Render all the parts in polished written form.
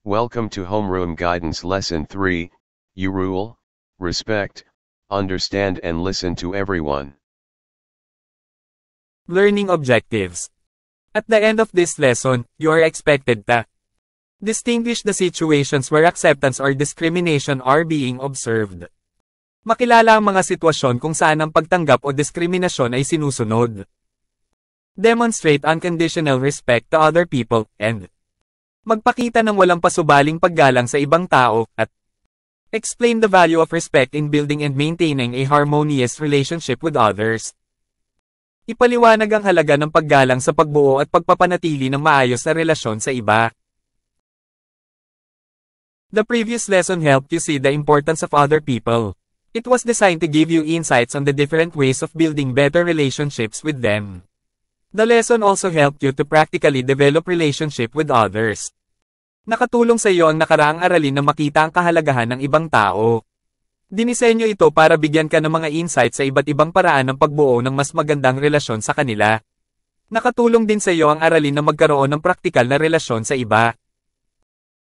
Welcome to Homeroom Guidance Lesson 3, You rule, respect, understand and listen to everyone. Learning objectives. At the end of this lesson, you are expected to distinguish the situations where acceptance or discrimination are being observed. Makilala ang mga sitwasyon kung saan ang pagtanggap o diskriminasyon ay sinusunod. Demonstrate unconditional respect to other people, and magpakita ng walang pasubaling paggalang sa ibang tao, at explain the value of respect in building and maintaining a harmonious relationship with others. Ipaliwanag ang halaga ng paggalang sa pagbuo at pagpapanatili ng maayos na relasyon sa iba. The previous lesson helped you see the importance of other people. It was designed to give you insights on the different ways of building better relationships with them. The lesson also helped you to practically develop relationship with others. Nakatulong sa iyo ang nakaraang aralin na makita ang kahalagahan ng ibang tao. Dinisenyo ito para bigyan ka ng mga insights sa iba't ibang paraan ng pagbuo ng mas magandang relasyon sa kanila. Nakatulong din sa iyo ang aralin na magkaroon ng praktikal na relasyon sa iba.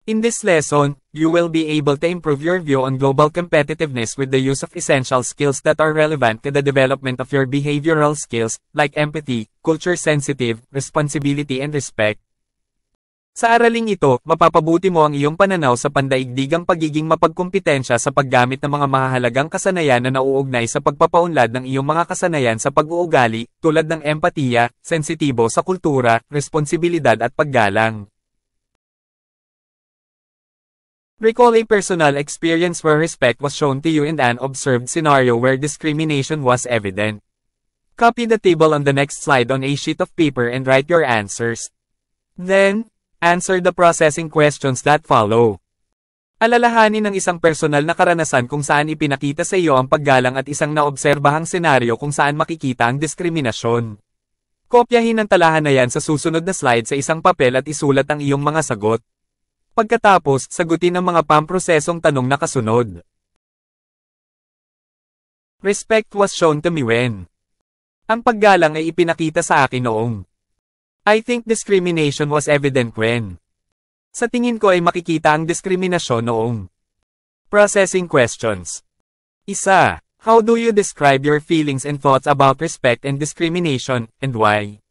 In this lesson, you will be able to improve your view on global competitiveness with the use of essential skills that are relevant to the development of your behavioral skills, like empathy, culture-sensitive, responsibility and respect. Sa araling ito, mapapabuti mo ang iyong pananaw sa pandaigdigang pagiging mapagkumpitensya sa paggamit ng mga mahahalagang kasanayan na nauugnay sa pagpapaunlad ng iyong mga kasanayan sa pag-uugali, tulad ng empatiya, sensitibo sa kultura, responsibilidad at paggalang. Recall a personal experience where respect was shown to you in an observed scenario where discrimination was evident. Copy the table on the next slide on a sheet of paper and write your answers. Then, answer the processing questions that follow. Alalahanin ng isang personal na karanasan kung saan ipinakita sa iyo ang paggalang at isang naobserbahang senaryo kung saan makikita ang diskriminasyon. Kopyahin ang talahan na yan sa susunod na slide sa isang papel at isulat ang iyong mga sagot. Pagkatapos, sagutin ang mga pamprosesong tanong na kasunod. Respect was shown to me when. Ang paggalang ay ipinakita sa akin noong. I think discrimination was evident when. Sa tingin ko ay makikita ang diskriminasyon noong. Processing questions. 1. How do you describe your feelings and thoughts about respect and discrimination, and why?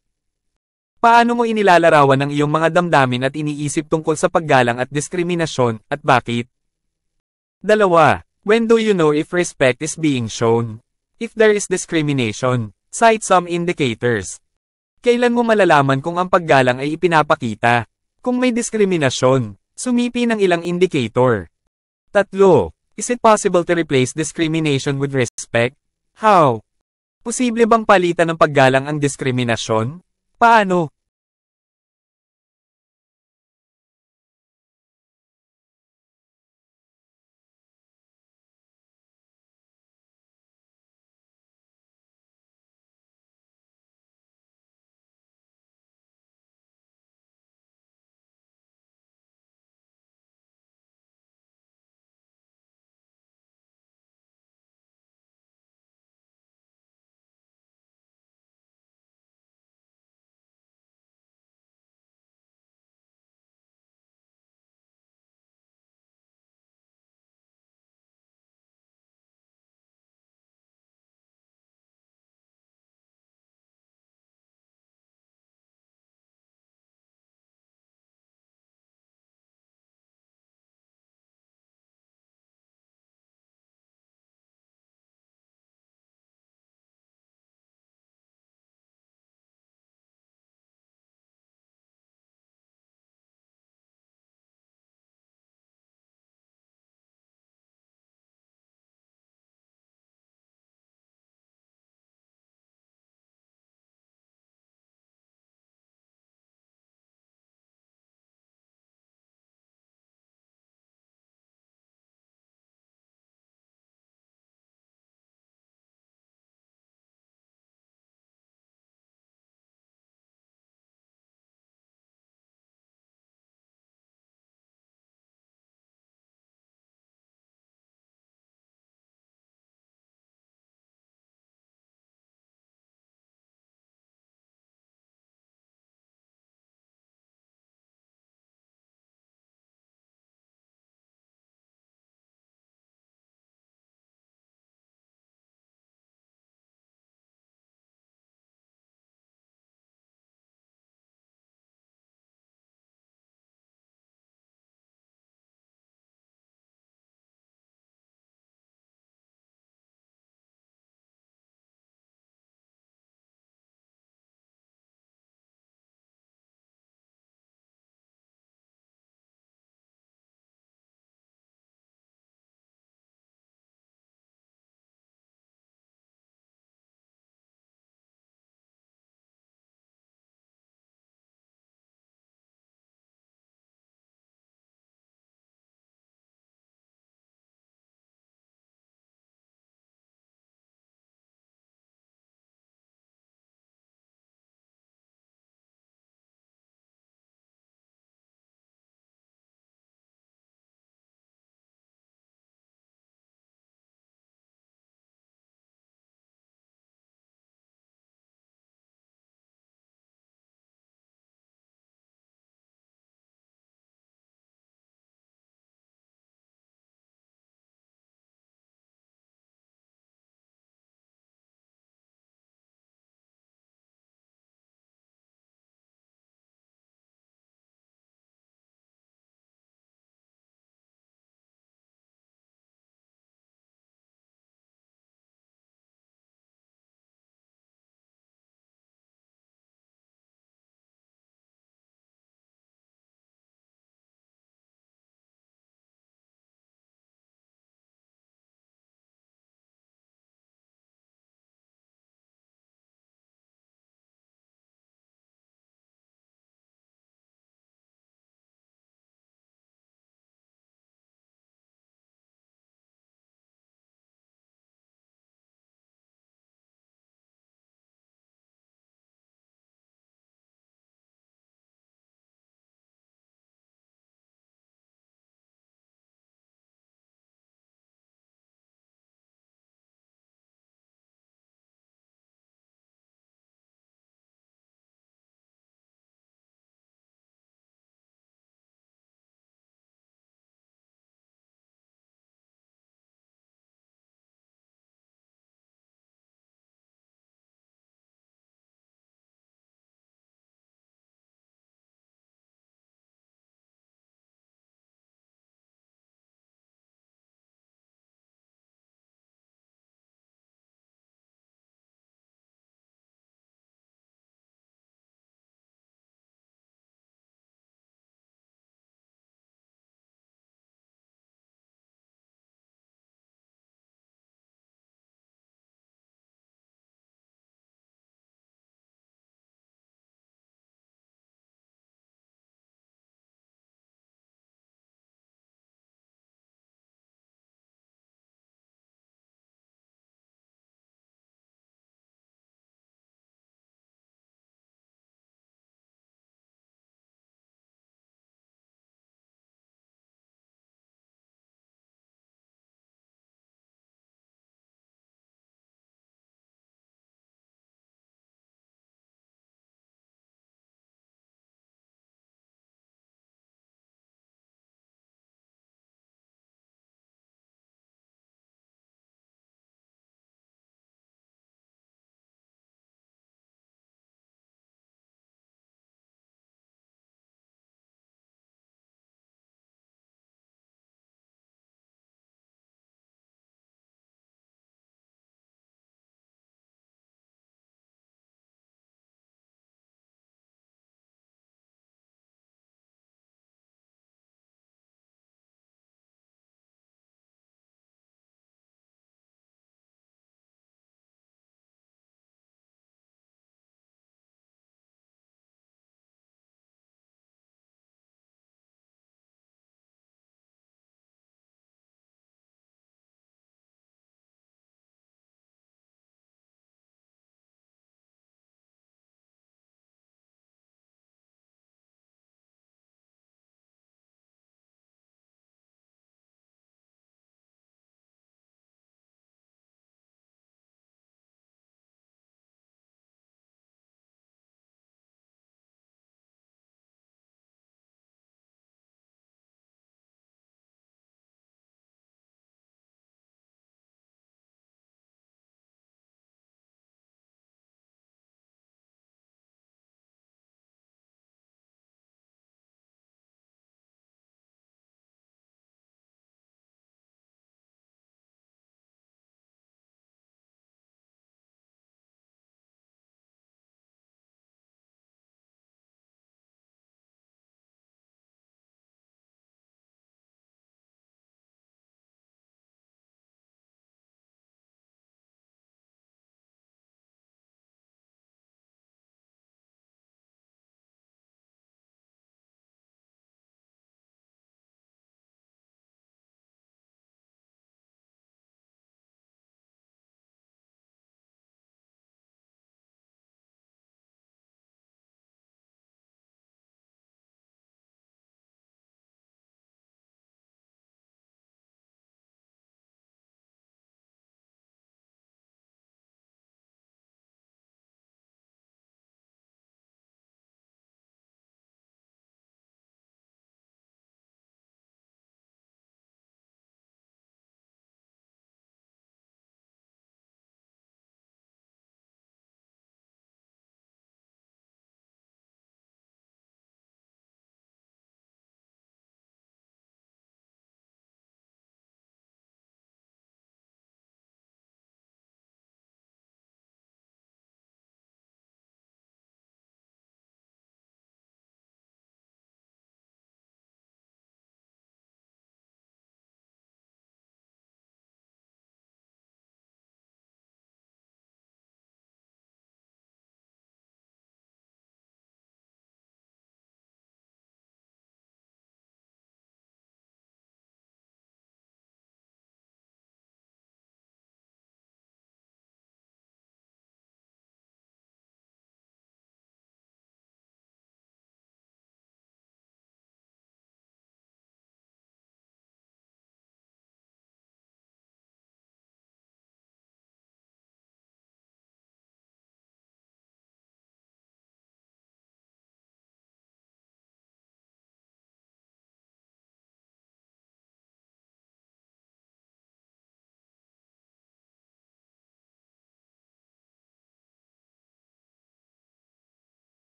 Paano mo inilalarawan ang iyong mga damdamin at iniisip tungkol sa paggalang at diskriminasyon, at bakit? 2. When do you know if respect is being shown? If there is discrimination, cite some indicators. Kailan mo malalaman kung ang paggalang ay ipinapakita? Kung may diskriminasyon, sumipi ng ilang indicator. 3. Is it possible to replace discrimination with respect? How? Posible bang palitan ng paggalang ang diskriminasyon? Paano?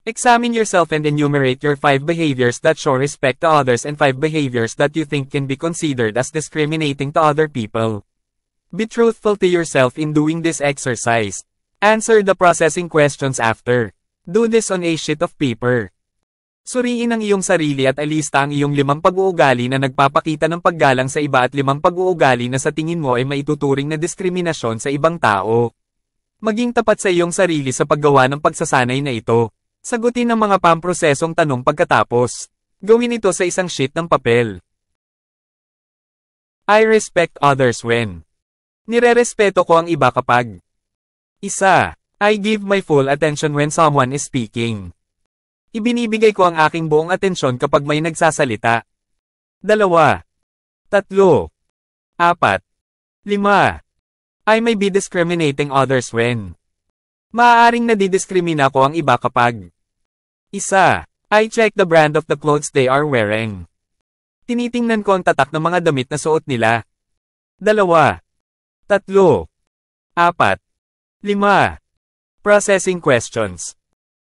Examine yourself and enumerate your 5 behaviors that show respect to others and 5 behaviors that you think can be considered as discriminating to other people. Be truthful to yourself in doing this exercise. Answer the processing questions after. Do this on a sheet of paper. Suriin ang iyong sarili at alista ang iyong 5 pag-uugali na nagpapakita ng paggalang sa iba at 5 pag-uugali na sa tingin mo ay maituturing na diskriminasyon sa ibang tao. Maging tapat sa iyong sarili sa paggawa ng pagsasanay na ito. Sagutin ang mga pamprosesong tanong pagkatapos. Gawin ito sa isang sheet ng papel. I respect others when. Nirerespeto ko ang iba kapag. 1. I give my full attention when someone is speaking. Ibinibigay ko ang aking buong atensyon kapag may nagsasalita. 2. 3. 4. 5. I may be discriminating others when. Maaaring nadidiskrimina ko ang iba kapag. 1. I check the brand of the clothes they are wearing. Tinitingnan ko ang tatak ng mga damit na suot nila. 2. 3. 4. 5. Processing questions.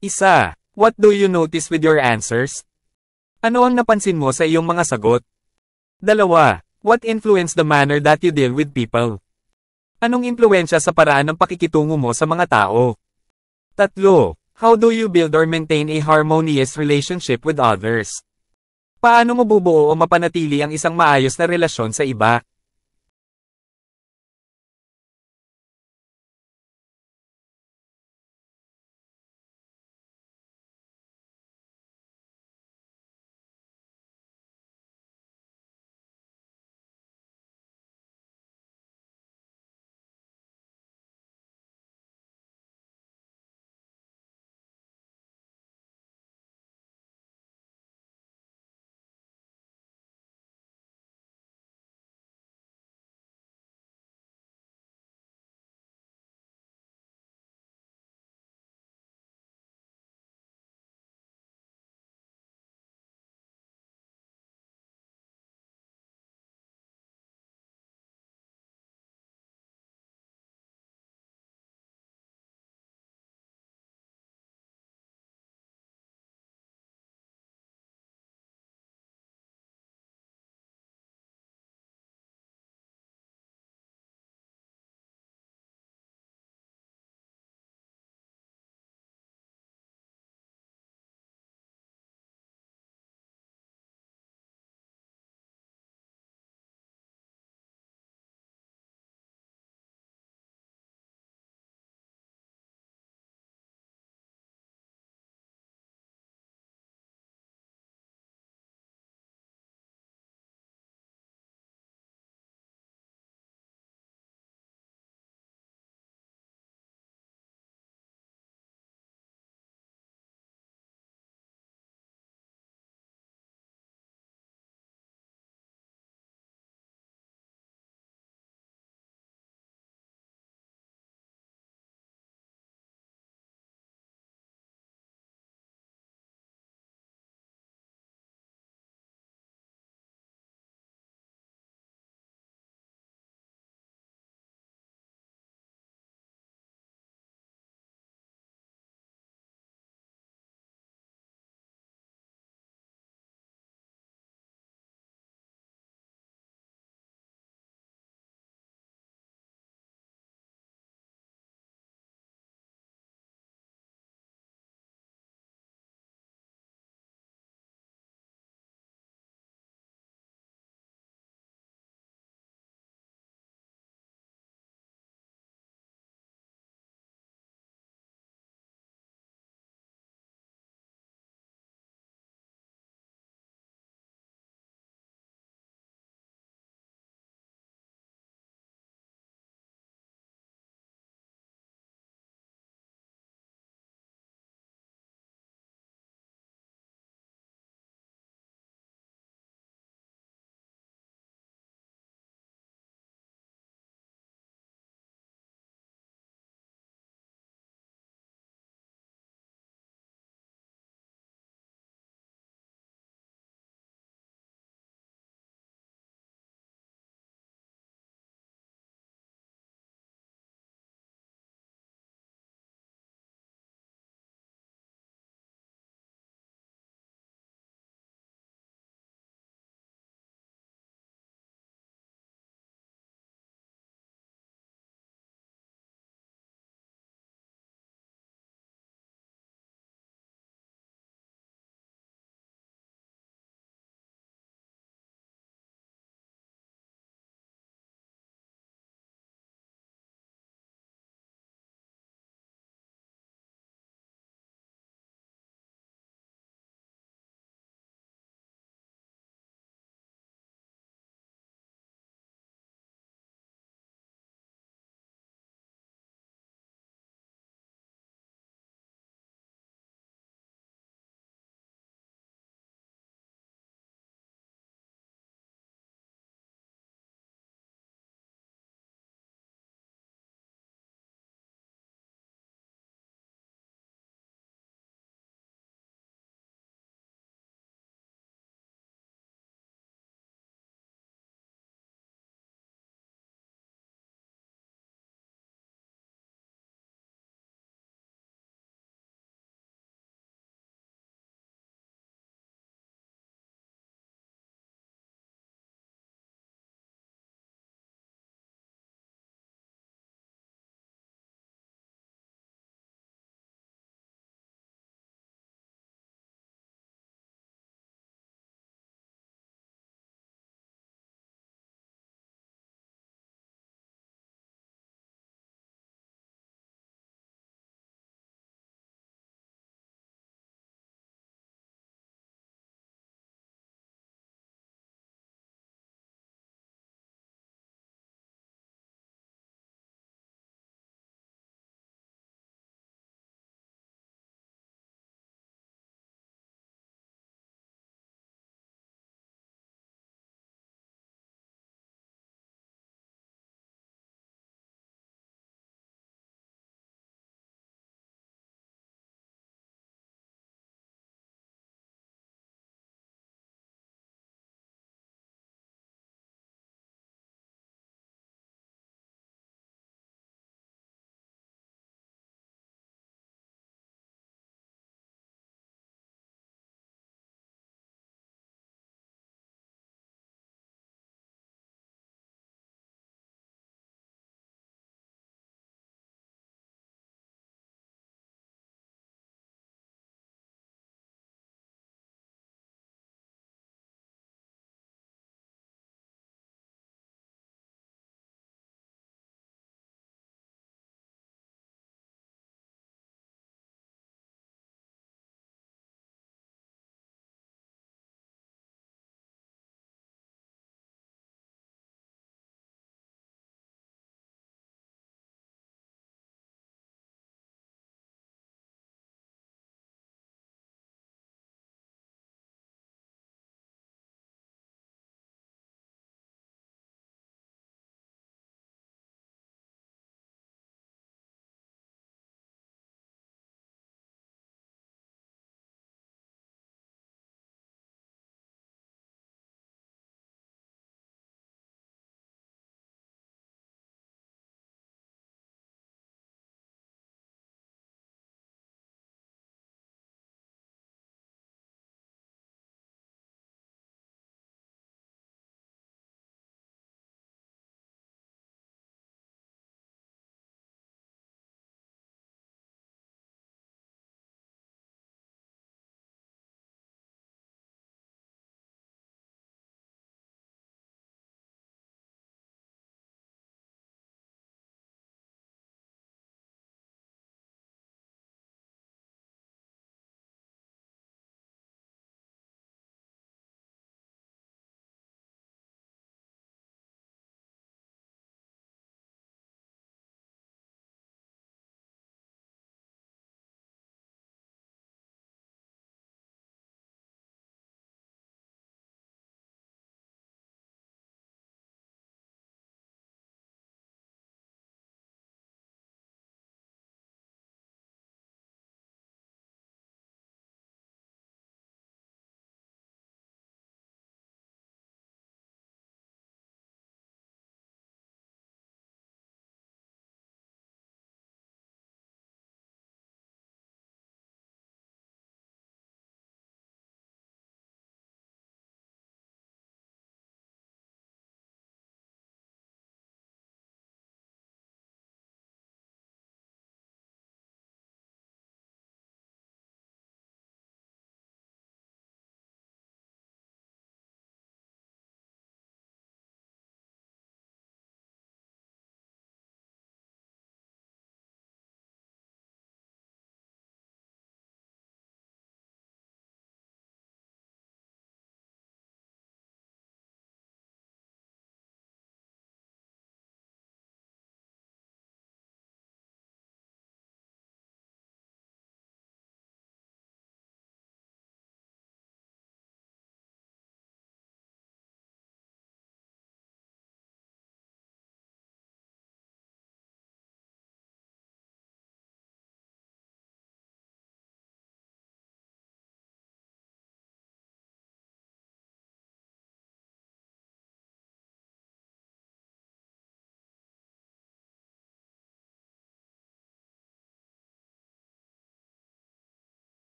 1. What do you notice with your answers? Ano ang napansin mo sa iyong mga sagot? 2. What influenced the manner that you deal with people? Anong impluwensya sa paraan ng pakikitungo mo sa mga tao? 3. How do you build or maintain a harmonious relationship with others? Paano mo bubuo o mapanatili ang isang maayos na relasyon sa iba?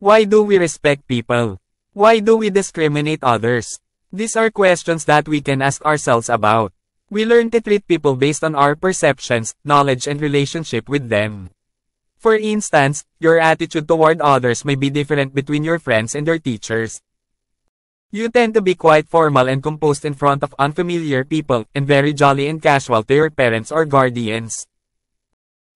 Why do we respect people? Why do we discriminate others? These are questions that we can ask ourselves about. We learn to treat people based on our perceptions, knowledge and relationship with them. For instance, your attitude toward others may be different between your friends and your teachers. You tend to be quite formal and composed in front of unfamiliar people, and very jolly and casual to your parents or guardians.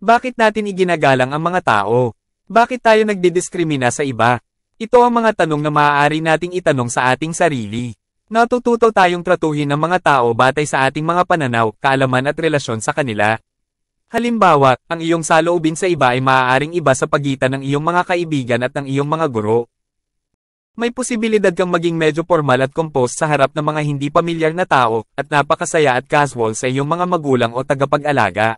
Bakit natin iginagalang ang mga tao? Bakit tayo nagdidiskrimina sa iba? Ito ang mga tanong na maaari nating itanong sa ating sarili. Natututo tayong tratuhin ang mga tao batay sa ating mga pananaw, kaalaman at relasyon sa kanila. Halimbawa, ang iyong saloobin sa iba ay maaaring iba sa pagitan ng iyong mga kaibigan at ng iyong mga guro. May posibilidad kang maging medyo formal at composed sa harap ng mga hindi pamilyar na tao, at napakasaya at casual sa iyong mga magulang o tagapag-alaga.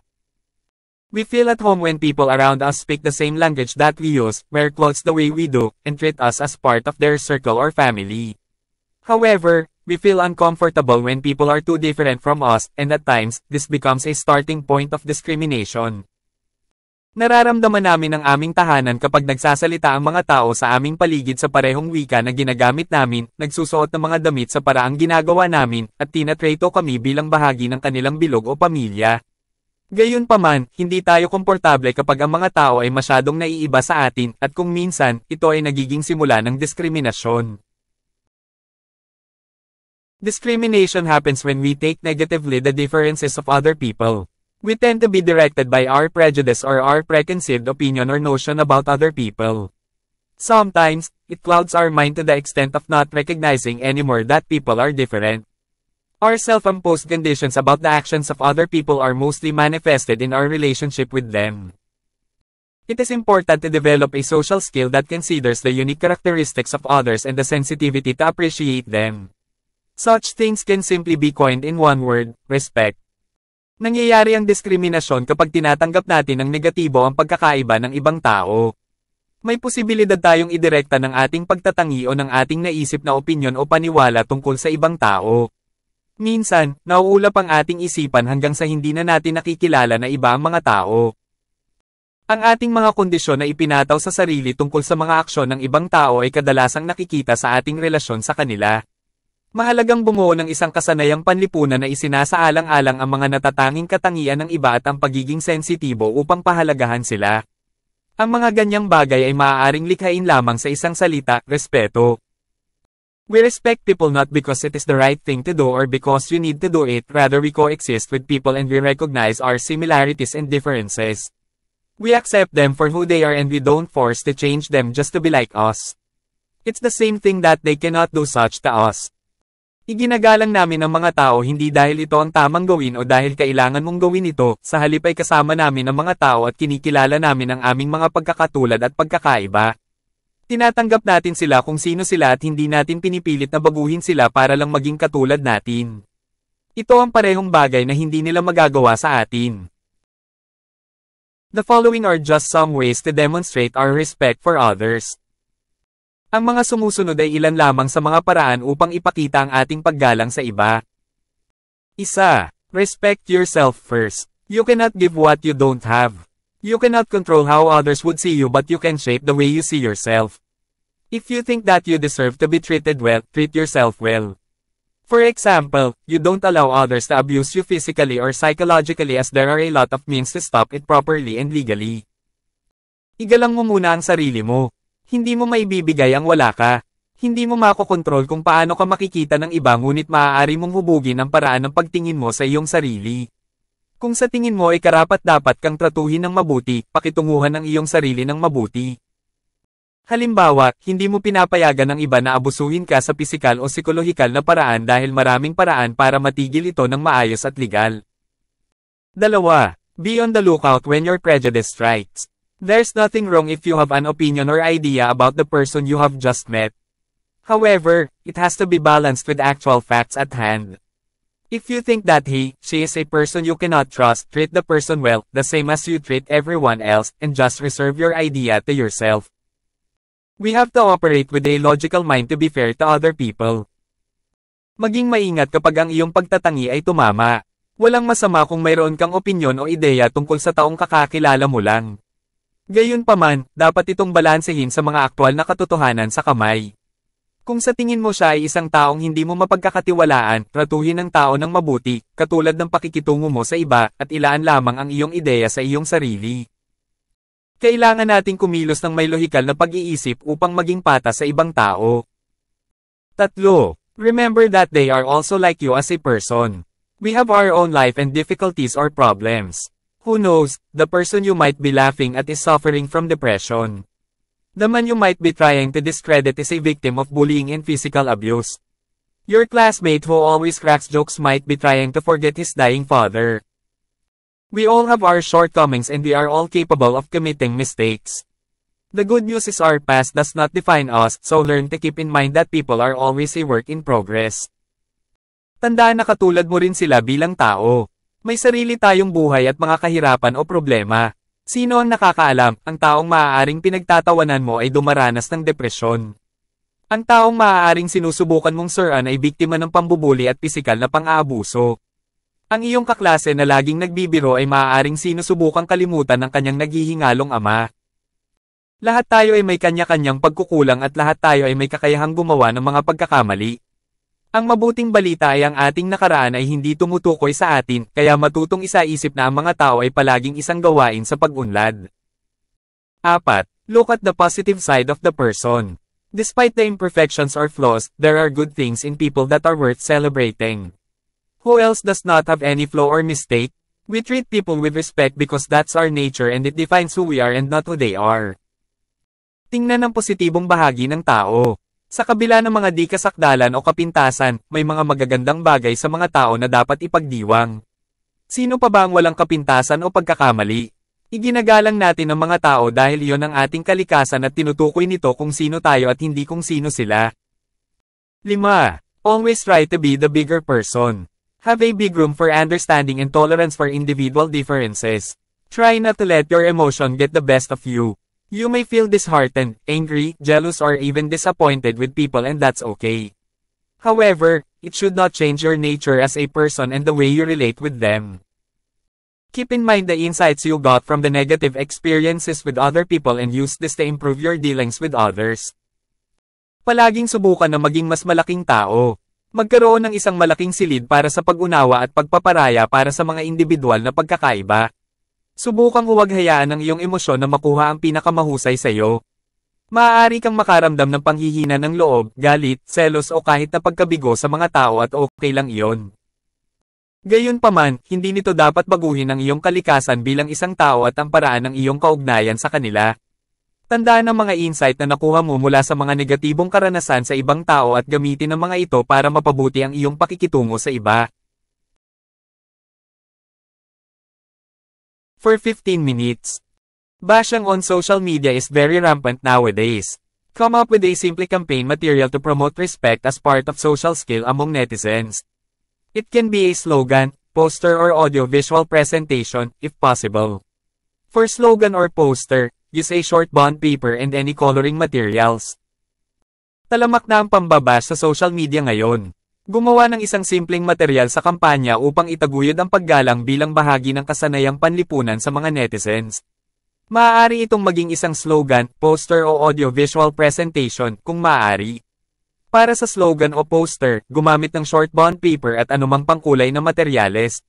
We feel at home when people around us speak the same language that we use, wear clothes the way we do, and treat us as part of their circle or family. However, we feel uncomfortable when people are too different from us, and at times, this becomes a starting point of discrimination. Nararamdaman namin ang aming tahanan kapag nagsasalita ang mga tao sa aming paligid sa parehong wika na ginagamit namin, nagsusuot ng mga damit sa paraang ginagawa namin, at tinatreto kami bilang bahagi ng kanilang bilog o pamilya. Gayunpaman, hindi tayo komportable kapag ang mga tao ay masyadong naiiba sa atin, at kung minsan, ito ay nagiging simula ng diskriminasyon. Discrimination happens when we take negatively the differences of other people. We tend to be directed by our prejudice or our preconceived opinion or notion about other people. Sometimes, it clouds our mind to the extent of not recognizing anymore that people are different. Our self-imposed conditions about the actions of other people are mostly manifested in our relationship with them. It is important to develop a social skill that considers the unique characteristics of others and the sensitivity to appreciate them. Such things can simply be coined in one word, respect. Nangyayari ang diskriminasyon kapag tinatanggap natin ng negatibo ang pagkakaiba ng ibang tao. May posibilidad tayong idirekta ng ating pagtatangi o ng ating naisip na opinyon o paniwala tungkol sa ibang tao. Minsan, nauulap ang ating isipan hanggang sa hindi na natin nakikilala na iba ang mga tao. Ang ating mga kondisyon na ipinataw sa sarili tungkol sa mga aksyon ng ibang tao ay kadalasang nakikita sa ating relasyon sa kanila. Mahalagang bumuo ng isang kasanayang panlipunan na isinasaalang-alang ang mga natatanging katangian ng iba at ang pagiging sensitibo upang pahalagahan sila. Ang mga ganyang bagay ay maaaring likhain lamang sa isang salita, respeto. We respect people not because it is the right thing to do or because you need to do it, rather we coexist with people and we recognize our similarities and differences. We accept them for who they are and we don't force to change them just to be like us. It's the same thing that they cannot do such to us. Iginagalang namin ang mga tao hindi dahil ito ang tamang gawin o dahil kailangan mong gawin ito, sa halip ay kasama namin ang mga tao at kinikilala namin ang aming mga pagkakatulad at pagkakaiba. Tinatanggap natin sila kung sino sila at hindi natin pinipilit na baguhin sila para lang maging katulad natin. Ito ang parehong bagay na hindi nila magagawa sa atin. The following are just some ways to demonstrate our respect for others. Ang mga sumusunod ay ilan lamang sa mga paraan upang ipakita ang ating paggalang sa iba. 1. Respect yourself first. You cannot give what you don't have. You cannot control how others would see you but you can shape the way you see yourself. If you think that you deserve to be treated well, treat yourself well. For example, you don't allow others to abuse you physically or psychologically as there are a lot of means to stop it properly and legally. Igalang mo muna ang sarili mo. Hindi mo maibibigay ang wala ka. Hindi mo makokontrol kung paano ka makikita ng iba ngunit maaari mong hubugin ang paraan ng pagtingin mo sa iyong sarili. Kung sa tingin mo ay karapat-dapat kang tratuhin ng mabuti, pakitunguhan ang iyong sarili ng mabuti. Halimbawa, hindi mo pinapayagan ng iba na abusuhin ka sa pisikal o psikolohikal na paraan dahil maraming paraan para matigil ito ng maayos at legal. 2. Be on the lookout when your prejudice strikes. There's nothing wrong if you have an opinion or idea about the person you have just met. However, it has to be balanced with actual facts at hand. If you think that she is a person you cannot trust, treat the person well, the same as you treat everyone else, and just reserve your idea to yourself. We have to operate with a logical mind to be fair to other people. Maging maingat kapag ang iyong pagtatangi ay tumama. Walang masama kung mayroon kang opinyon o ideya tungkol sa taong kakakilala mo lang. Gayunpaman, dapat itong balansehin sa mga aktwal na katotohanan sa kamay. Kung sa tingin mo siya ay isang taong hindi mo mapagkakatiwalaan, tratuhin ang tao ng mabuti, katulad ng pakikitungo mo sa iba, at ilaan lamang ang iyong ideya sa iyong sarili. Kailangan nating kumilos ng may lohikal na pag-iisip upang maging patas sa ibang tao. 3. Remember that they are also like you as a person. We have our own life and difficulties or problems. Who knows, the person you might be laughing at is suffering from depression. The man you might be trying to discredit is a victim of bullying and physical abuse. Your classmate who always cracks jokes might be trying to forget his dying father. We all have our shortcomings and we are all capable of committing mistakes. The good news is our past does not define us, so learn to keep in mind that people are always a work in progress. Tandaan na katulad mo rin sila bilang tao. May sarili tayong buhay at mga kahirapan o problema. Sino ang nakakaalam, ang taong maaaring pinagtatawanan mo ay dumaranas ng depresyon. Ang taong maaaring sinusubukan mong suruan ay biktima ng pambubuli at pisikal na pang-aabuso. Ang iyong kaklase na laging nagbibiro ay maaaring sinusubukang kalimutan ng kanyang naghihingalong ama. Lahat tayo ay may kanya-kanyang pagkukulang at lahat tayo ay may kakayahang gumawa ng mga pagkakamali. Ang mabuting balita ay ang ating nakaraan ay hindi tumutukoy sa atin, kaya matutong isaisip na ang mga tao ay palaging isang gawain sa pag-unlad. 4. Look at the positive side of the person. Despite the imperfections or flaws, there are good things in people that are worth celebrating. Who else does not have any flaw or mistake? We treat people with respect because that's our nature and it defines who we are and not who they are. Tingnan ang positibong bahagi ng tao. Sa kabila ng mga di kasakdalan o kapintasan, may mga magagandang bagay sa mga tao na dapat ipagdiwang. Sino pa ba ang walang kapintasan o pagkakamali? Iginagalang natin ang mga tao dahil iyon ang ating kalikasan at tinutukoy nito kung sino tayo at hindi kung sino sila. 5. Always try to be the bigger person. Have a big room for understanding and tolerance for individual differences. Try not to let your emotion get the best of you. You may feel disheartened, angry, jealous or even disappointed with people and that's okay. However, it should not change your nature as a person and the way you relate with them. Keep in mind the insights you got from the negative experiences with other people and use this to improve your dealings with others. Palaging subukan na maging mas malaking tao. Magkaroon ng isang malaking silid para sa pag-unawa at pagpaparaya para sa mga individual na pagkakaiba. Subukang huwag hayaan ang iyong emosyon na makuha ang pinakamahusay sa iyo. Maaari kang makaramdam ng panghihina ng loob, galit, selos o kahit na pagkabigo sa mga tao at okay lang iyon. Gayunpaman, hindi nito dapat baguhin ang iyong kalikasan bilang isang tao at ang paraan ng iyong kaugnayan sa kanila. Tandaan ang mga insight na nakuha mo mula sa mga negatibong karanasan sa ibang tao at gamitin ang mga ito para mapabuti ang iyong pakikitungo sa iba. For 15 minutes. Bashing on social media is very rampant nowadays. Come up with a simple campaign material to promote respect as part of social skill among netizens. It can be a slogan, poster or audio-visual presentation, if possible. For slogan or poster, use a short bond paper and any coloring materials. Talamak na ang pambabash sa social media ngayon. Gumawa ng isang simpleng material sa kampanya upang itaguyod ang paggalang bilang bahagi ng kasanayang panlipunan sa mga netizens. Maaari itong maging isang slogan, poster o audio-visual presentation, kung maaari. Para sa slogan o poster, gumamit ng short bond paper at anumang pangkulay na materyales.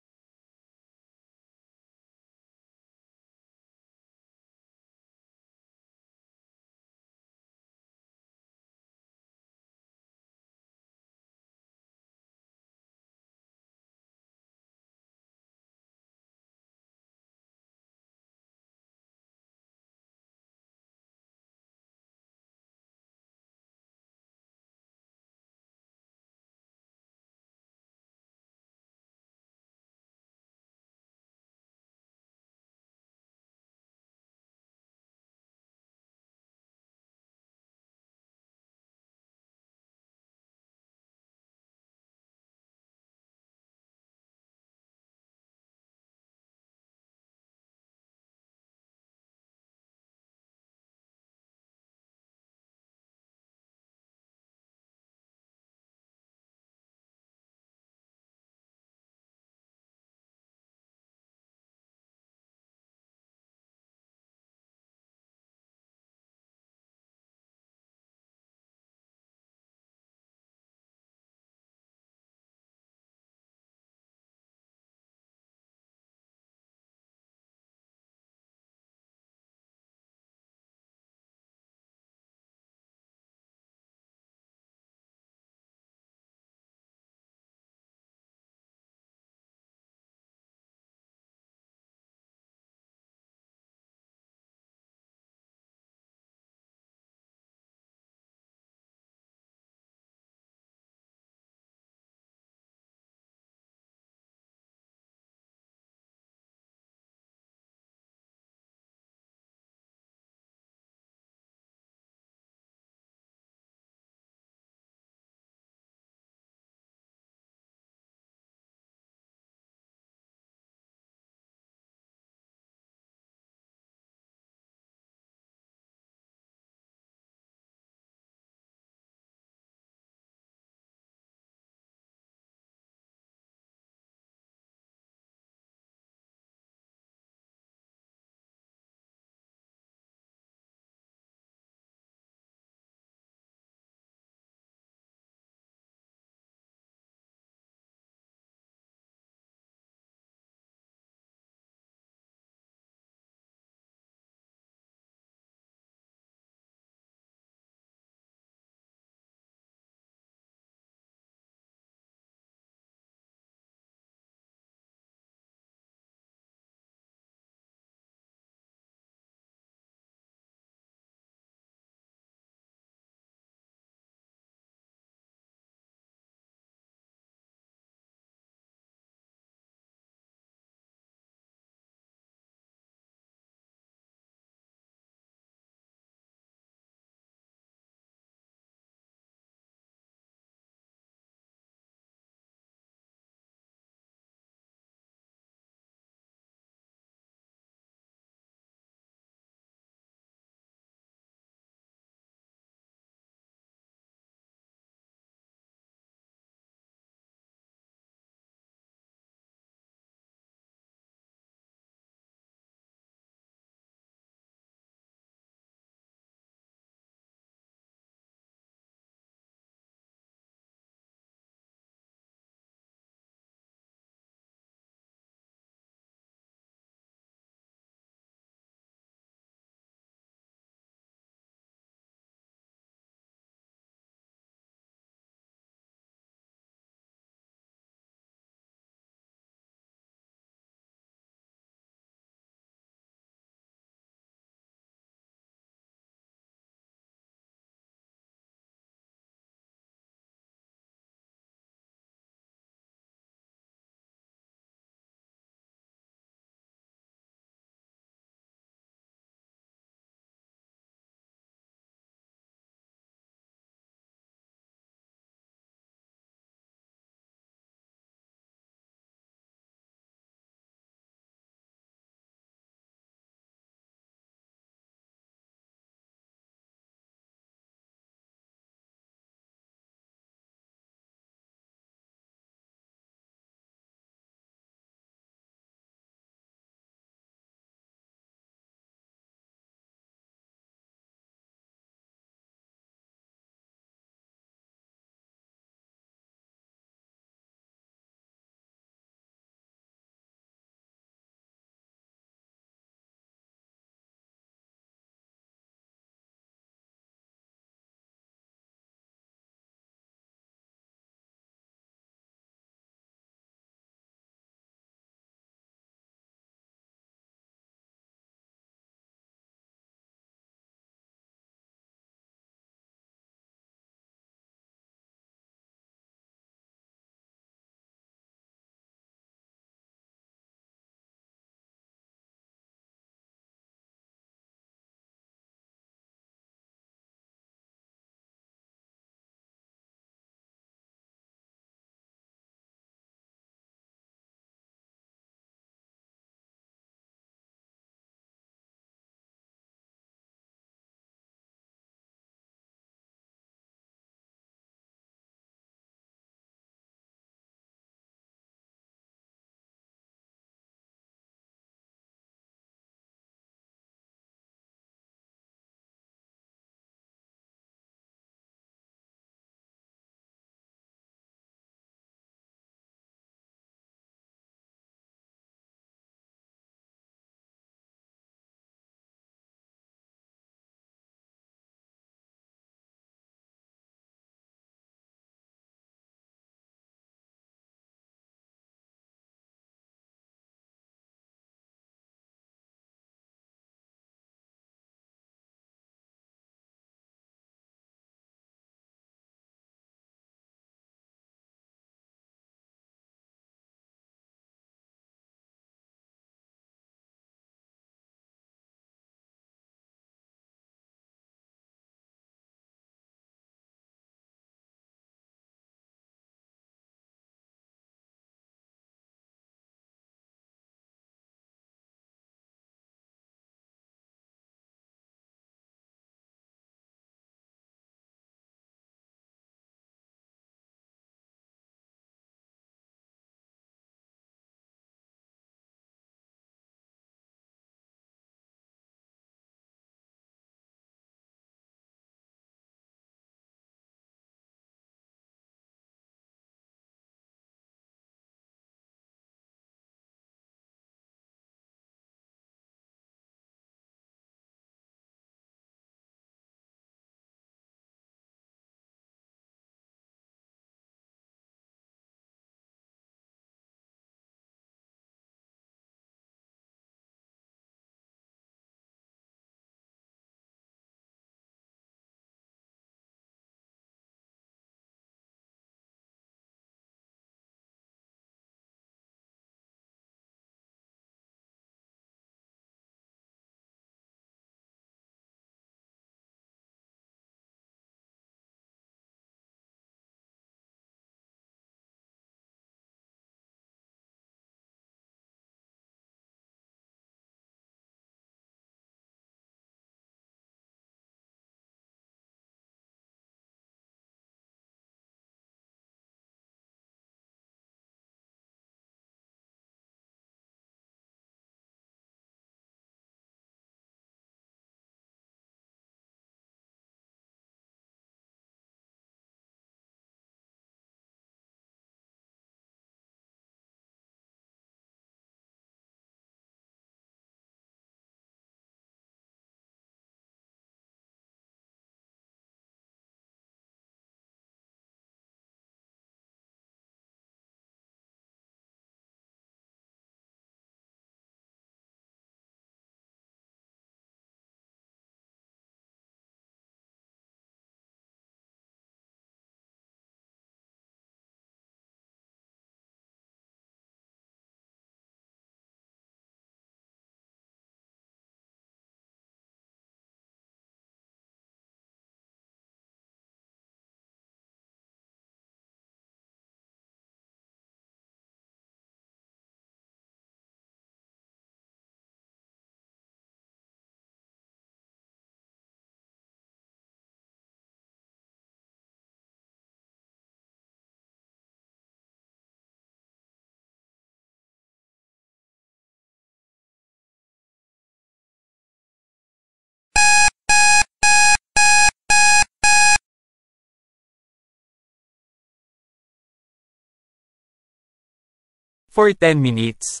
For 10 minutes.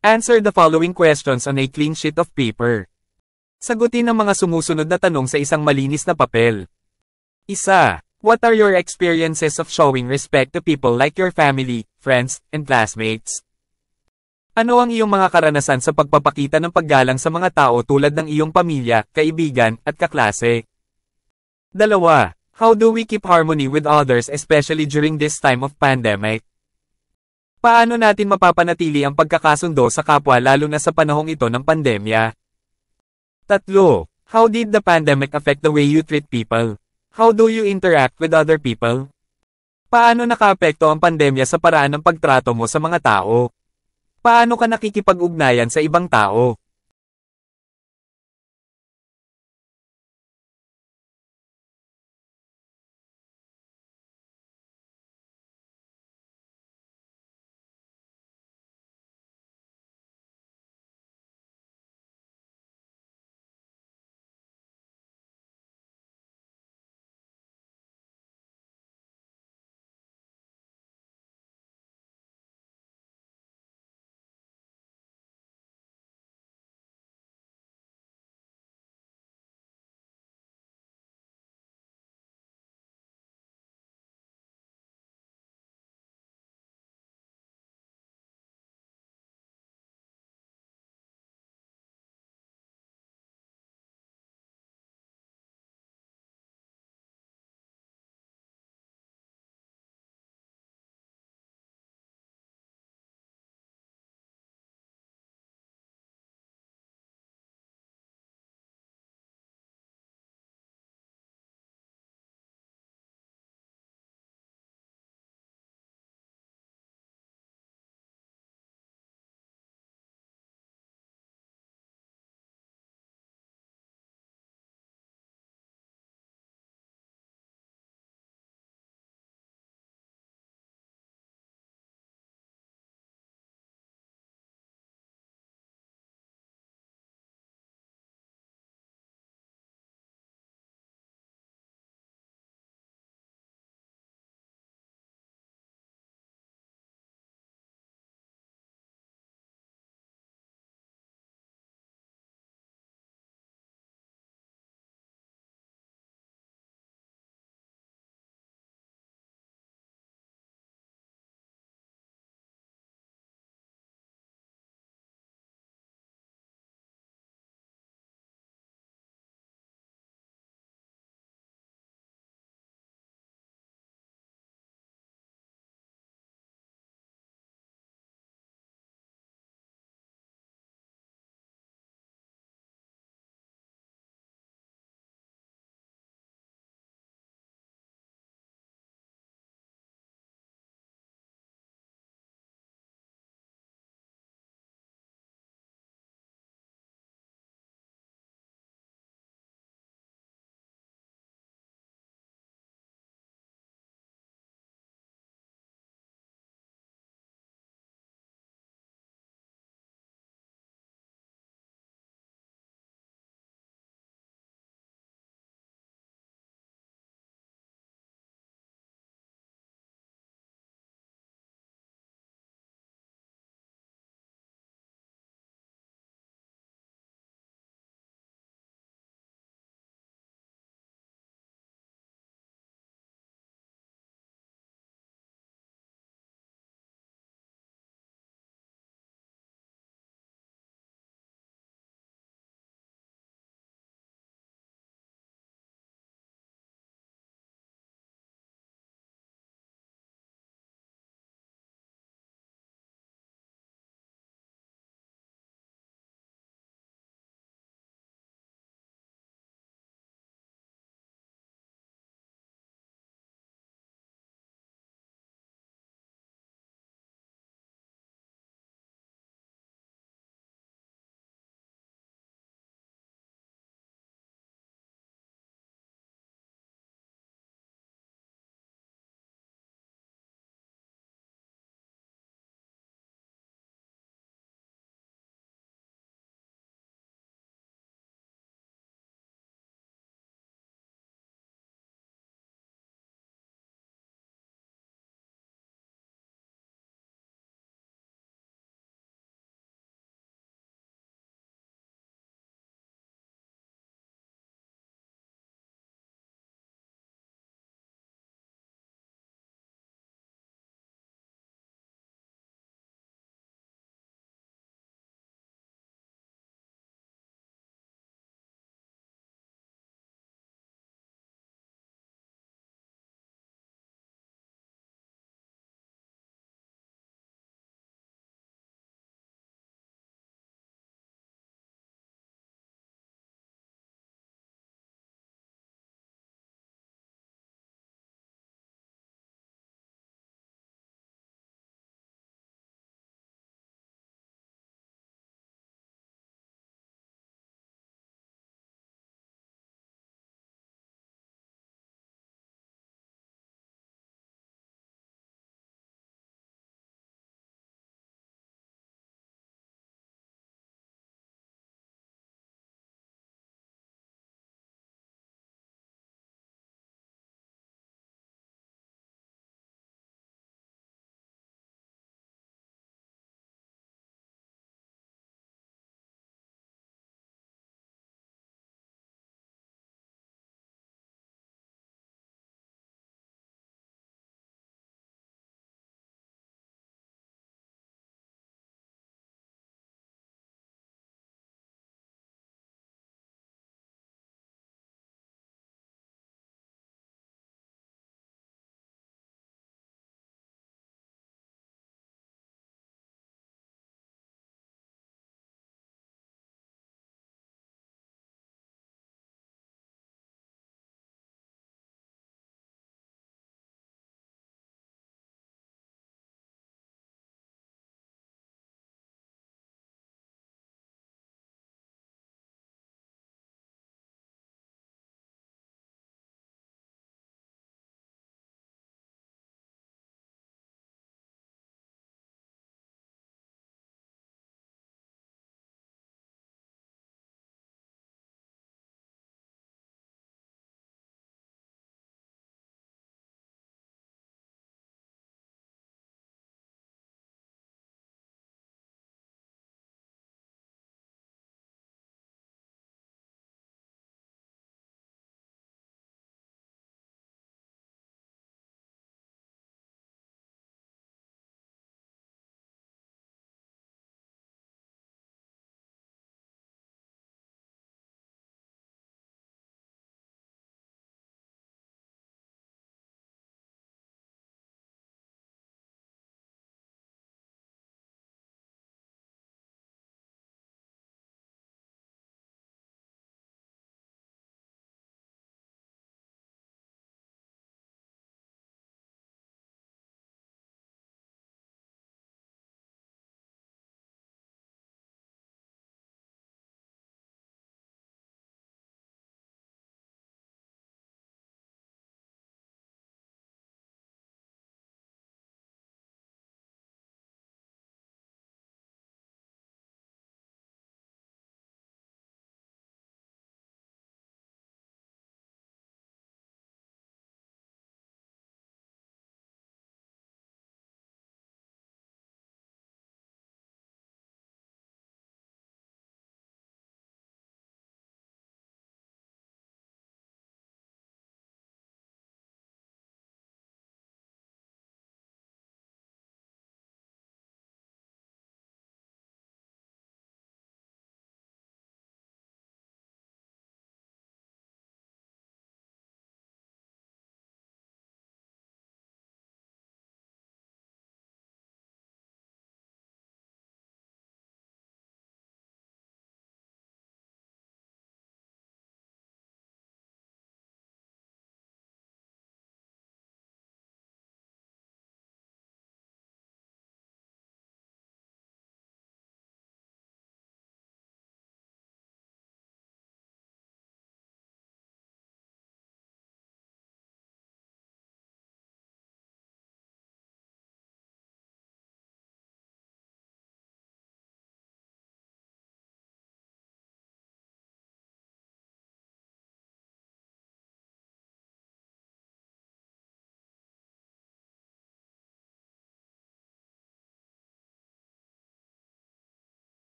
Answer the following questions on a clean sheet of paper. Sagutin ang mga sumusunod na tanong sa isang malinis na papel. 1. What are your experiences of showing respect to people like your family, friends, and classmates? Ano ang iyong mga karanasan sa pagpapakita ng paggalang sa mga tao tulad ng iyong pamilya, kaibigan, at kaklase? 2. How do we keep harmony with others especially during this time of pandemic? Paano natin mapapanatili ang pagkakasundo sa kapwa lalo na sa panahong ito ng pandemya? 3. How did the pandemic affect the way you treat people? How do you interact with other people? Paano nakaapekto ang pandemya sa paraan ng pagtrato mo sa mga tao? Paano ka nakikipag-ugnayan sa ibang tao?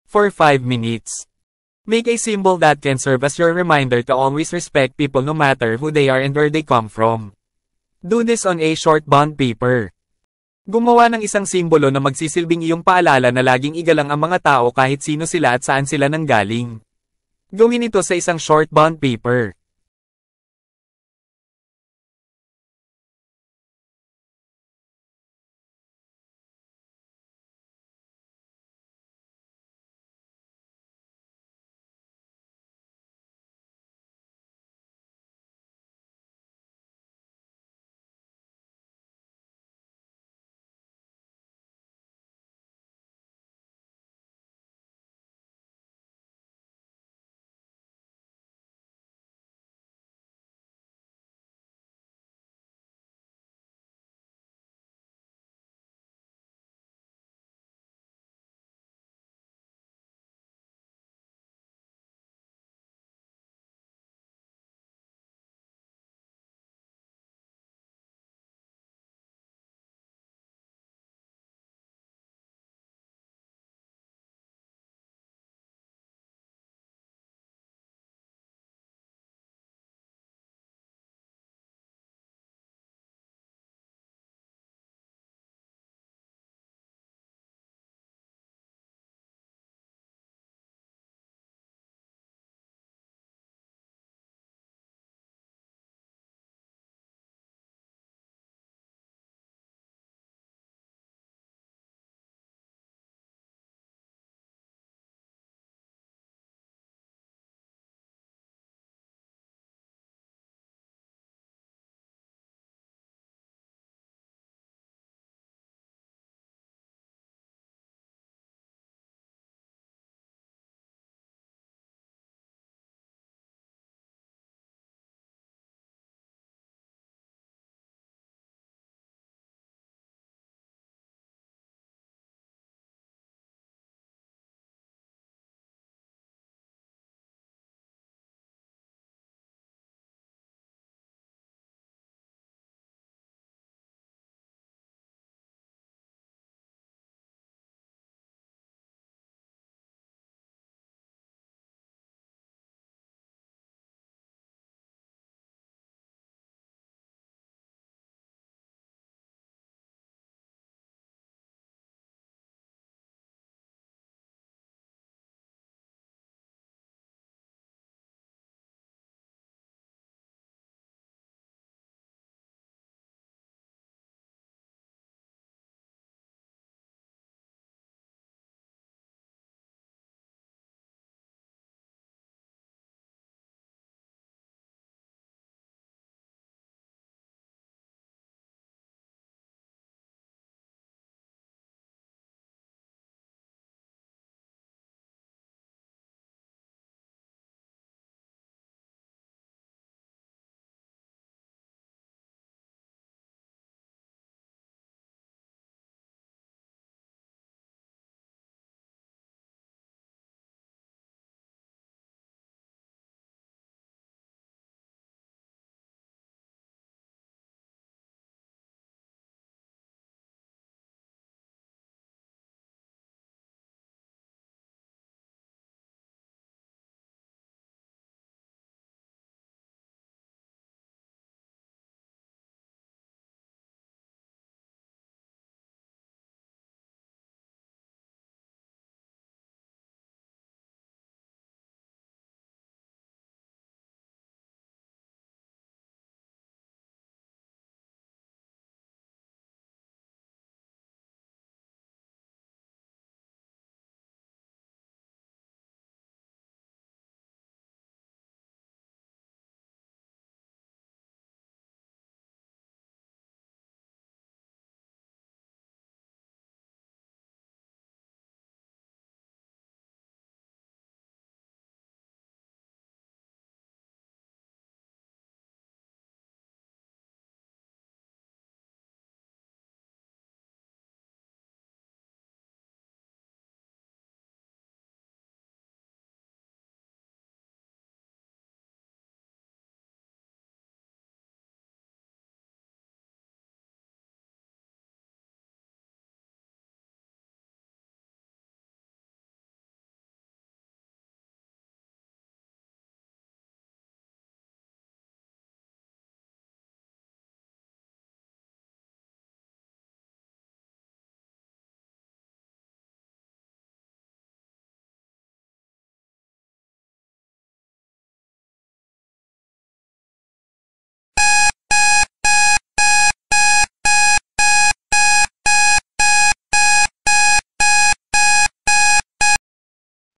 For 5 minutes. Make a symbol that can serve as your reminder to always respect people no matter who they are and where they come from. Do this on a short bond paper. Gumawa ng isang simbolo na magsisilbing iyong paalala na laging igalang ang mga tao kahit sino sila at saan sila nanggaling. Gawin ito sa isang short bond paper.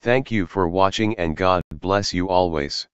Thank you for watching and God bless you always.